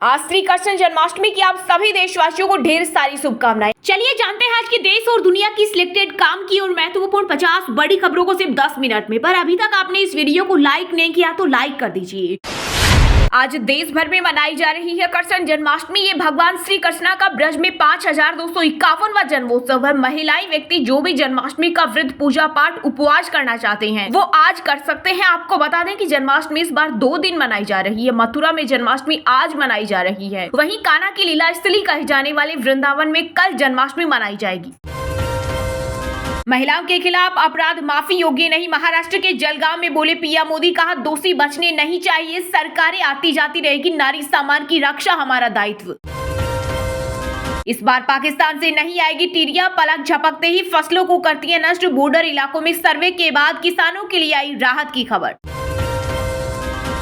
आज श्री कृष्ण जन्माष्टमी की आप सभी देशवासियों को ढेर सारी शुभकामनाएं। चलिए जानते हैं आज के देश और दुनिया की सिलेक्टेड काम की और महत्वपूर्ण 50 बड़ी खबरों को सिर्फ 10 मिनट में। पर अभी तक आपने इस वीडियो को लाइक नहीं किया तो लाइक कर दीजिए। आज देश भर में मनाई जा रही है कृष्ण जन्माष्टमी। ये भगवान श्री कृष्ण का ब्रज में 5251वां जन्मोत्सव है। महिलाएं व्यक्ति जो भी जन्माष्टमी का व्रत पूजा पाठ उपवास करना चाहते हैं वो आज कर सकते हैं। आपको बता दें कि जन्माष्टमी इस बार 2 दिन मनाई जा रही है। मथुरा में जन्माष्टमी आज मनाई जा रही है, वहीं कान्हा की लीला स्थली कहे जाने वाले वृंदावन में कल जन्माष्टमी मनाई जाएगी। महिलाओं के खिलाफ अपराध माफी योग्य नहीं, महाराष्ट्र के जलगांव में बोले पीएम मोदी। कहा दोषी बचने नहीं चाहिए, सरकारें आती जाती रहेगी, नारी सम्मान की रक्षा हमारा दायित्व। इस बार पाकिस्तान से नहीं आएगी टिड्डियां, पलक झपकते ही फसलों को करती है नष्ट। बॉर्डर इलाकों में सर्वे के बाद किसानों के लिए आई राहत की खबर।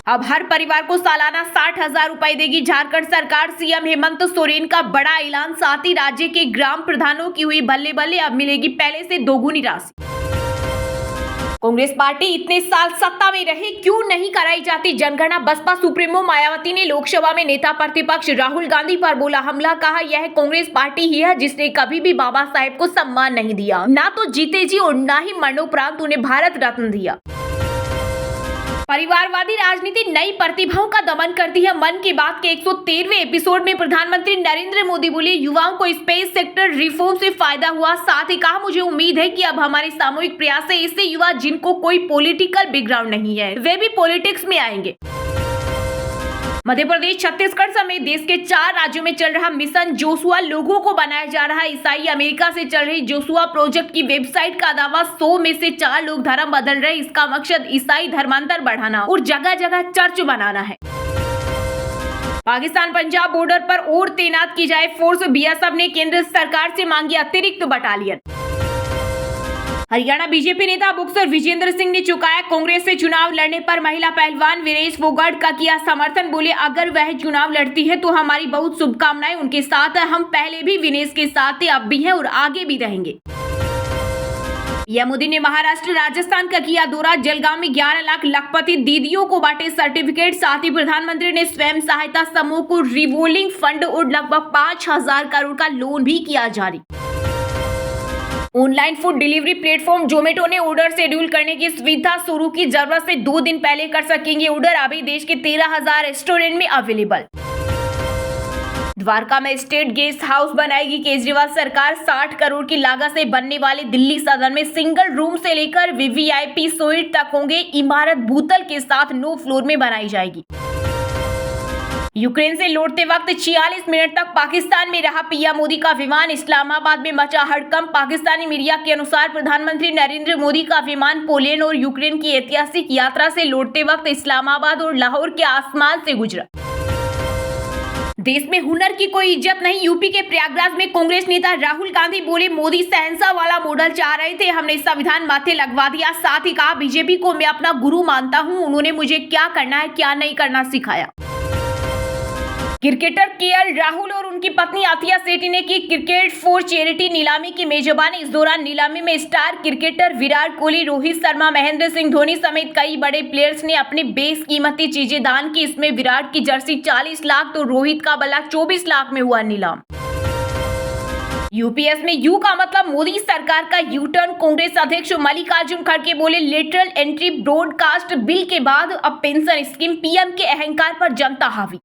अब हर परिवार को सालाना 60,000 रुपए देगी झारखंड सरकार। सीएम हेमंत सोरेन का बड़ा ऐलान, साथ ही राज्य के ग्राम प्रधानों की हुई बल्ले बल्ले, अब मिलेगी पहले से दोगुनी राशि। कांग्रेस पार्टी इतने साल सत्ता में रही, क्यों नहीं कराई जाती जनगणना। बसपा सुप्रीमो मायावती ने लोकसभा में नेता प्रतिपक्ष राहुल गांधी पर बोला हमला। कहा यह कांग्रेस पार्टी ही है जिसने कभी भी बाबा साहेब को सम्मान नहीं दिया, ना तो जीते जी और ना ही मरणोपरांत उन्हें भारत रत्न दिया। परिवारवादी राजनीति नई प्रतिभाओं का दमन करती है। मन की बात के 113वें एपिसोड में प्रधानमंत्री नरेंद्र मोदी बोले युवाओं को स्पेस सेक्टर रिफॉर्म से फायदा हुआ। साथ ही कहा मुझे उम्मीद है कि अब हमारे सामूहिक प्रयास से ऐसे युवा जिनको कोई पॉलिटिकल बैकग्राउंड नहीं है वे भी पॉलिटिक्स में आएंगे। मध्य प्रदेश छत्तीसगढ़ समेत देश के 4 राज्यों में चल रहा मिशन जोशुआ लोगों को बनाया जा रहा है ईसाई। अमेरिका से चल रही जोशुआ प्रोजेक्ट की वेबसाइट का दावा 100 में से 4 लोग धर्म बदल रहे। इसका मकसद ईसाई धर्मांतर बढ़ाना और जगह जगह चर्च बनाना है। पाकिस्तान पंजाब बॉर्डर पर और तैनात की जाए फोर्स। बीएसएफ ने केंद्र सरकार से मांगी अतिरिक्त बटालियन। हरियाणा बीजेपी नेता बॉक्सर विजेंद्र सिंह ने चुकाया कांग्रेस से चुनाव लड़ने पर महिला पहलवान वीरेश फोगाट का किया समर्थन। बोले अगर वह चुनाव लड़ती है तो हमारी बहुत शुभकामनाएं उनके साथ है। हम पहले भी विनेश के साथ थे, अब भी हैं और आगे भी रहेंगे। पीएम मोदी ने महाराष्ट्र राजस्थान का किया दौरा। जलगांव में 11 लाख लखपति दीदियों को बांटे सर्टिफिकेट। साथ ही प्रधानमंत्री ने स्वयं सहायता समूह को रिवॉल्विंग फंड और लगभग 5,000 करोड़ का लोन भी किया जारी। Online food delivery platform Zomato ने ऑर्डर शेड्यूल करने की सुविधा शुरू की। जरूरत से 2 दिन पहले कर सकेंगे ऑर्डर। अभी देश के 13,000 रेस्टोरेंट में अवेलेबल। द्वारका में स्टेट गेस्ट हाउस बनाएगी केजरीवाल सरकार। 60 करोड़ की लागत से बनने वाले दिल्ली सदन में सिंगल रूम से लेकर वीवीआईपी स्वीट तक होंगे। इमारत भूतल के साथ 9 फ्लोर में बनाई जाएगी। यूक्रेन से लौटते वक्त 46 मिनट तक पाकिस्तान में रहा पीएम मोदी का विमान। इस्लामाबाद में मचा हड़कंप। पाकिस्तानी मीडिया के अनुसार प्रधानमंत्री नरेंद्र मोदी का विमान पोलैंड और यूक्रेन की ऐतिहासिक यात्रा से लौटते वक्त इस्लामाबाद और लाहौर के आसमान से गुजरा। देश में हुनर की कोई इज्जत नहीं। यूपी के प्रयागराज में कांग्रेस नेता राहुल गांधी बोले मोदी शहंशाह वाला मॉडल चाह रहे थे, हमने संविधान माथे लगवा दिया। साथ ही कहा बीजेपी को मैं अपना गुरु मानता हूं, उन्होंने मुझे क्या करना है क्या नहीं करना सिखाया। क्रिकेटर केएल राहुल और उनकी पत्नी आथिया सेठी ने की क्रिकेट फॉर चैरिटी नीलामी की मेजबानी। इस दौरान नीलामी में स्टार क्रिकेटर विराट कोहली, रोहित शर्मा, महेंद्र सिंह धोनी समेत कई बड़े प्लेयर्स ने अपनी बेशकीमती चीजें दान की। इसमें विराट की जर्सी 40 लाख तो रोहित का बल्ला 24 लाख में हुआ नीलाम। यूपीएस में यू का मतलब मोदी सरकार का यू टर्न। कांग्रेस अध्यक्ष मल्लिकार्जुन खड़गे बोले लेटरल एंट्री ब्रॉडकास्ट बिल के बाद अब पेंशन स्कीम। पीएम के अहंकार पर जनता हावी।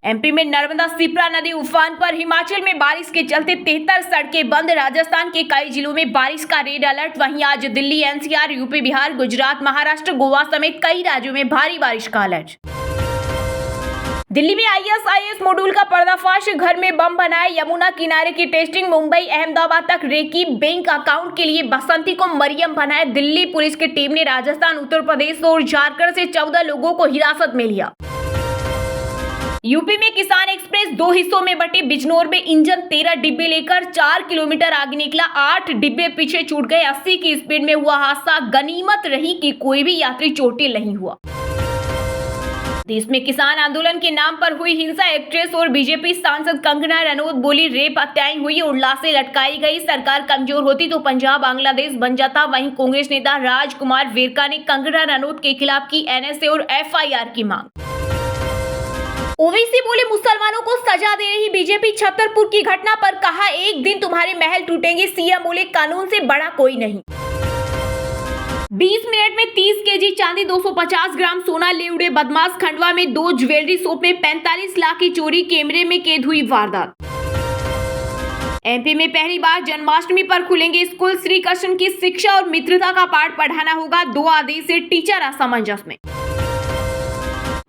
एमपी में नर्मदा शिप्रा नदी उफान पर। हिमाचल में बारिश के चलते 73 सड़कें बंद। राजस्थान के कई जिलों में बारिश का रेड अलर्ट। वहीं आज दिल्ली, एनसीआर, यूपी, बिहार, गुजरात, महाराष्ट्र, गोवा समेत कई राज्यों में भारी बारिश का अलर्ट। दिल्ली में आईएसआईएस मॉड्यूल का पर्दाफाश। घर में बम बनाए, यमुना किनारे की टेस्टिंग। मुंबई अहमदाबाद तक रेकी। बैंक अकाउंट के लिए बसंती को मरियम बनाए। दिल्ली पुलिस की टीम ने राजस्थान, उत्तर प्रदेश और झारखंड से 14 लोगों को हिरासत में लिया। यूपी में किसान एक्सप्रेस 2 हिस्सों में बटी। बिजनौर में इंजन 13 डिब्बे लेकर 4 किलोमीटर आगे निकला। 8 डिब्बे पीछे छूट गए। 80 की स्पीड में हुआ हादसा। गनीमत रही कि कोई भी यात्री चोटिल नहीं हुआ। देश में किसान आंदोलन के नाम पर हुई हिंसा। एक्ट्रेस और बीजेपी सांसद कंगना रनौत बोली रेप हत्याएं हुई और लाशें लटकाई गई। सरकार कमजोर होती तो पंजाब बांग्लादेश बन जाता। वहीं कांग्रेस नेता राजकुमार वेरका ने कंगना रनौत के खिलाफ की एनएसए और एफआईआर की मांग। ओवैसी बोले मुसलमानों को सजा दे रही बीजेपी। छतरपुर की घटना पर कहा एक दिन तुम्हारे महल टूटेंगे। सीएम बोले कानून से बड़ा कोई नहीं। 20 मिनट में 30 केजी चांदी 250 ग्राम सोना ले उड़े बदमाश। खंडवा में 2 ज्वेलरी शॉप में 45 लाख की चोरी। कैमरे में कैद हुई वारदात। एमपी में पहली बार जन्माष्टमी पर खुलेंगे स्कूल। श्री कृष्ण की शिक्षा और मित्रता का पाठ पढ़ाना होगा। 2 आदेश से टीचर असमंजस में।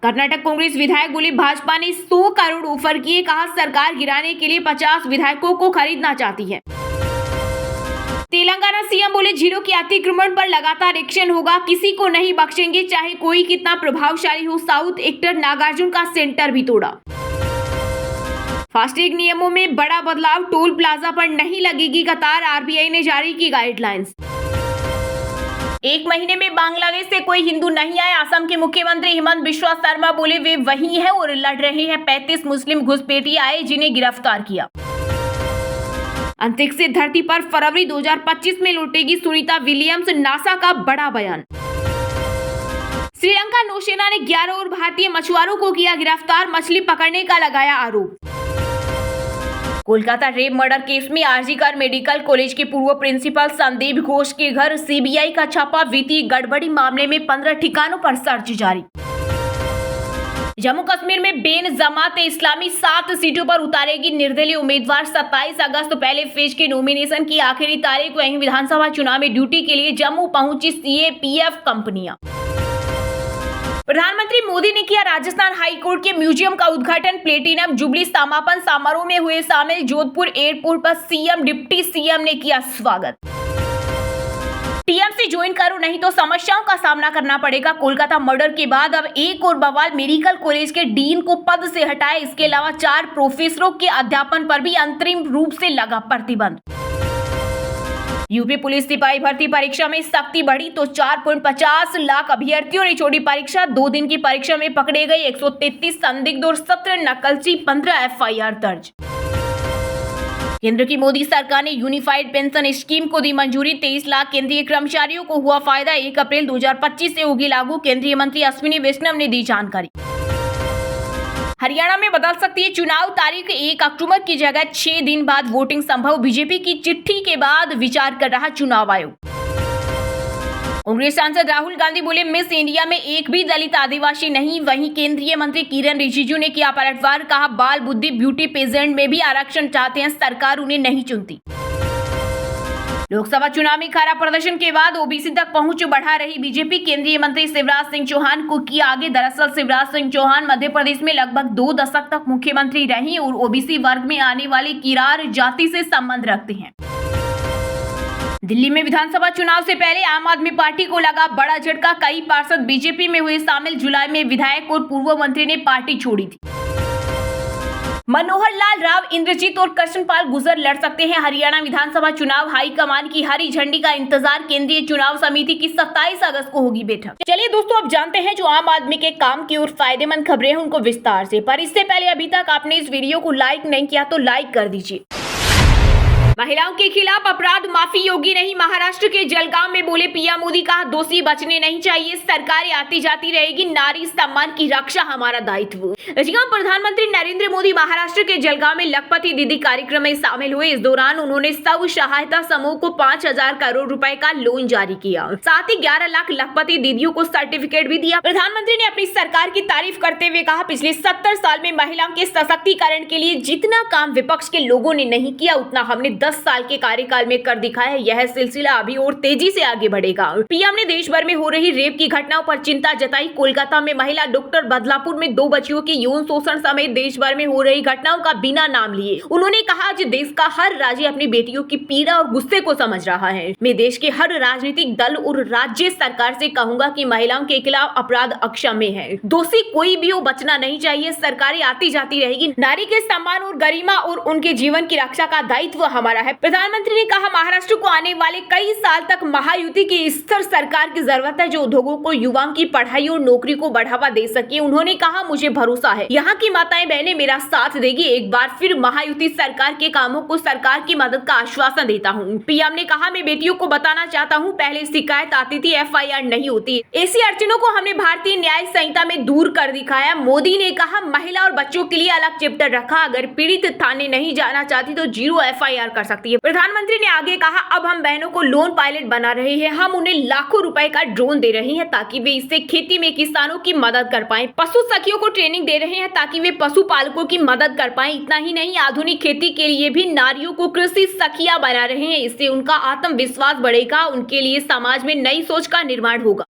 कर्नाटक कांग्रेस विधायक बोले भाजपा ने 100 करोड़ ऑफर किए। कहा सरकार गिराने के लिए 50 विधायकों को खरीदना चाहती है। तेलंगाना सीएम बोले झीलों के अतिक्रमण पर लगातार एक्शन होगा। किसी को नहीं बख्शेंगे चाहे कोई कितना प्रभावशाली हो। साउथ एक्टर नागार्जुन का सेंटर भी तोड़ा। फास्टैग नियमों में बड़ा बदलाव। टोल प्लाजा पर नहीं लगेगी कतार। आरबीआई ने जारी की गाइडलाइंस। 1 महीने में बांग्लादेश से कोई हिंदू नहीं आए। असम के मुख्यमंत्री हिमंत बिश्वा शर्मा बोले वे वही हैं और लड़ रहे हैं। 35 मुस्लिम घुसपैठिए आए जिन्हें गिरफ्तार किया। अंतरिक्ष से धरती पर फरवरी 2025 में लौटेगी सुनीता विलियम्स। नासा का बड़ा बयान। श्रीलंका नौसेना ने 11 और भारतीय मछुआरों को किया गिरफ्तार। मछली पकड़ने का लगाया आरोप। कोलकाता रेप मर्डर केस में आरजीकर मेडिकल कॉलेज के पूर्व प्रिंसिपल संदीप घोष के घर सीबीआई का छापा। वित्तीय गड़बड़ी मामले में 15 ठिकानों पर सर्च जारी। जम्मू कश्मीर में बेन जमात इस्लामी 7 सीटों पर उतारेगी निर्दलीय उम्मीदवार। 27 अगस्त पहले फेज के नॉमिनेशन की आखिरी तारीख। वहीं विधानसभा चुनाव में ड्यूटी के लिए जम्मू पहुंची सीएपीएफ कंपनियां। प्रधानमंत्री मोदी ने किया राजस्थान हाईकोर्ट के म्यूजियम का उद्घाटन। प्लेटिनम जुबली समापन समारोह में हुए शामिल। जोधपुर एयरपोर्ट पर सीएम डिप्टी सीएम ने किया स्वागत। टीएमसी ज्वाइन करो नहीं तो समस्याओं का सामना करना पड़ेगा। कोलकाता मर्डर के बाद अब एक और बवाल। मेडिकल कॉलेज के डीन को पद से हटाए। इसके अलावा 4 प्रोफेसरों के अध्यापन पर भी अंतरिम रूप से लगा प्रतिबंध। यूपी पुलिस सिपाही भर्ती परीक्षा में सख्ती बढ़ी तो 4.50 लाख अभ्यर्थियों ने छोड़ी परीक्षा। 2 दिन की परीक्षा में पकड़े गए 133 संदिग्ध और 17 नकलची। 15 एफआईआर दर्ज। केंद्र की मोदी सरकार ने यूनिफाइड पेंशन स्कीम को दी मंजूरी। 23 लाख केंद्रीय कर्मचारियों को हुआ फायदा। 1 अप्रैल 2025 से होगी लागू। केंद्रीय मंत्री अश्विनी वैष्णव ने दी जानकारी। हरियाणा में बदल सकती है चुनाव तारीख। 1 अक्टूबर की जगह 6 दिन बाद वोटिंग संभव। बीजेपी की चिट्ठी के बाद विचार कर रहा चुनाव आयोग। कांग्रेस सांसद राहुल गांधी बोले मिस इंडिया में एक भी दलित आदिवासी नहीं। वहीं केंद्रीय मंत्री किरण रिजिजू ने किया पलटवार। कहा बाल बुद्धि ब्यूटी पेजेंट में भी आरक्षण चाहते हैं, सरकार उन्हें नहीं चुनती। लोकसभा चुनाव में खराब प्रदर्शन के बाद ओबीसी तक पहुंच बढ़ा रही बीजेपी। केंद्रीय मंत्री शिवराज सिंह चौहान को किया आगे। दरअसल शिवराज सिंह चौहान मध्य प्रदेश में लगभग 2 दशक तक मुख्यमंत्री रहे और ओबीसी वर्ग में आने वाले किरार जाति से संबंध रखते हैं। दिल्ली में विधानसभा चुनाव से पहले आम आदमी पार्टी को लगा बड़ा झटका। कई पार्षद बीजेपी में हुए शामिल। जुलाई में विधायक और पूर्व मंत्री ने पार्टी छोड़ी थी। मनोहर लाल राव, इंद्रजीत और कृष्णपाल गुर्जर लड़ सकते हैं हरियाणा विधानसभा चुनाव। हाईकमान की हरी झंडी का इंतजार। केंद्रीय चुनाव समिति की 27 अगस्त को होगी बैठक। चलिए दोस्तों, अब जानते हैं जो आम आदमी के काम की और फायदेमंद खबरें हैं उनको विस्तार से। पर इससे पहले अभी तक आपने इस वीडियो को लाइक नहीं किया तो लाइक कर दीजिए। महिलाओं के खिलाफ अपराध माफी योगी नहीं। महाराष्ट्र के जलगांव में बोले पीएम मोदी। कहा दोषी बचने नहीं चाहिए। सरकारें आती जाती रहेगी। नारी सम्मान की रक्षा हमारा दायित्व। प्रधानमंत्री नरेंद्र मोदी महाराष्ट्र के जलगांव में लखपति दीदी कार्यक्रम में शामिल हुए। इस दौरान उन्होंने स्व सहायता समूह को 5,000 करोड़ रुपए का लोन जारी किया। साथ ही 11 लाख लखपति दीदियों को सर्टिफिकेट भी दिया। प्रधानमंत्री ने अपनी सरकार की तारीफ करते हुए कहा पिछले 70 साल में महिलाओं के सशक्तिकरण के लिए जितना काम विपक्ष के लोगों ने नहीं किया उतना हमने 10 साल के कार्यकाल में कर दिखाया है। यह सिलसिला अभी और तेजी से आगे बढ़ेगा। पीएम ने देश भर में हो रही रेप की घटनाओं पर चिंता जताई। कोलकाता में महिला डॉक्टर, बदलापुर में 2 बच्चियों के यौन शोषण समेत देश भर में हो रही घटनाओं का बिना नाम लिए उन्होंने कहा आज देश का हर राज्य अपनी बेटियों की पीड़ा और गुस्से को समझ रहा है। मैं देश के हर राजनीतिक दल और राज्य सरकार से कहूंगा कि महिलाओं के खिलाफ अपराध अक्षम्य है। दोषी कोई भी हो, बचना नहीं चाहिए। सरकारें आती जाती रहेगी। नारी के सम्मान और गरिमा और उनके जीवन की रक्षा का दायित्व हमारा रहा है। प्रधानमंत्री ने कहा, महाराष्ट्र को आने वाले कई साल तक महायुति की स्थिर सरकार की जरूरत है जो उद्योगों को, युवाओं की पढ़ाई और नौकरी को बढ़ावा दे सके। उन्होंने कहा, मुझे भरोसा है यहाँ की माताएं बहनें मेरा साथ देगी। एक बार फिर महायुति सरकार के कामों को सरकार की मदद का आश्वासन देता हूँ। पीएम ने कहा, मैं बेटियों को बताना चाहता हूँ, पहले शिकायत आती थी, FIR नहीं होती। ऐसी अड़चनों को हमने भारतीय न्याय संहिता में दूर कर दिखाया। मोदी ने कहा, महिला और बच्चों के लिए अलग चैप्टर रखा। अगर पीड़ित थाने नहीं जाना चाहती तो 0 FIR कर सकती है। प्रधानमंत्री ने आगे कहा, अब हम बहनों को लोन पायलट बना रहे हैं। हम उन्हें लाखों रुपए का ड्रोन दे रहे हैं ताकि वे इससे खेती में किसानों की मदद कर पाएं। पशु सखियों को ट्रेनिंग दे रहे हैं ताकि वे पशुपालकों की मदद कर पाएं। इतना ही नहीं, आधुनिक खेती के लिए भी नारियों को कृषि सखिया बना रहे हैं। इससे उनका आत्मविश्वास बढ़ेगा, उनके लिए समाज में नई सोच का निर्माण होगा।